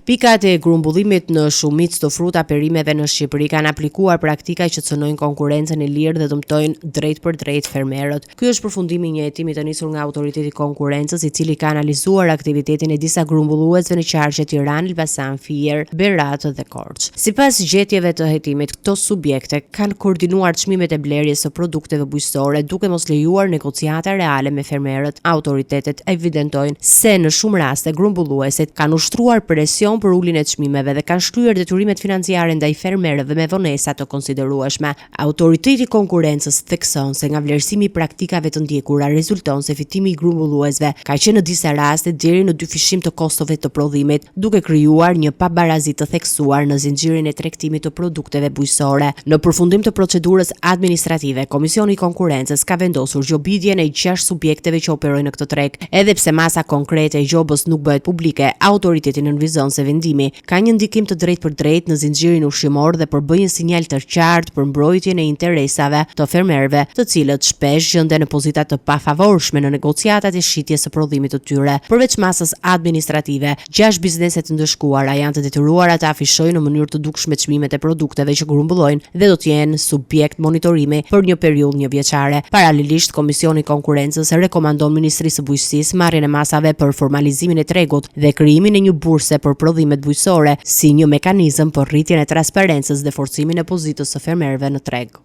Pikat e grumbullimit në shumicë të fruta perimeve në Shqipëri kanë aplikuar praktika që cënojnë konkurrencën e lirë dhe dëmtojnë drejt për drejt fermerët. Ky është përfundimi i një hetimi të nisur nga Autoriteti i Konkurrencës, i cili ka analizuar aktivitetin e disa grumbulluesve në qarqe Tiranë, Elbasan, Fier, Berat dhe Korçë. Sipas gjetjeve të hetimit, këto subjekte kanë koordinuar çmimet e blerjes së produkteve bujqësore duke mos lejuar negociata reale me fermerët. Autoritetet evidentojnë se në shumë raste grumbulluesit kanë ushtruar presion për uljen e çmimeve dhe kanë shlyer detyrimet financiare ndaj fermerëve me vonesa të konsiderueshme. Autoriteti i Konkurrencës thekson se nga vlerësimi i praktikave të ndjekura rezulton se fitimi i grumbulluesve ka qenë në disa raste deri në 2 fishim të kostove të prodhimit, duke krijuar një pabarazi të theksuar në zinxhirin e tregtimit të produkteve bujqësore. Në përfundim të procedurës administrative, Komisioni i Konkurrencës ka vendosur gjobitjen e 6 subjekteve që operojnë në këtë treg. Edhe pse masa konkrete e gjobës nuk bëhet publike, autoriteti nënvizon se vendimi ka një ndikim të drejtë për drejtë në zinxhirin ushqimor dhe përbën një sinjal të qartë për mbrojtjen e interesave të fermerëve, të cilët shpesh gjenden në pozita të pafavorshme në negociatat e shitjes së prodhimit të tyre. Përveç masës administrative, 6 biznese të ndëshkuara janë të detyruara të afishojnë në mënyrë të dukshme çmimet e produkteve që grumbullojnë dhe do të jenë subjekt monitorimi për një periudhë 1 vjeçare. Paralelisht, Komisioni i Konkurrencës rekomandon Ministrisë së Bujqësisë marrjen e masave për formalizimin e tregut dhe krijimin e një burse për prodhimet bujqësore si një mekanizëm për rritjen e transparencës dhe forcimin e pozitës së fermerëve në treg.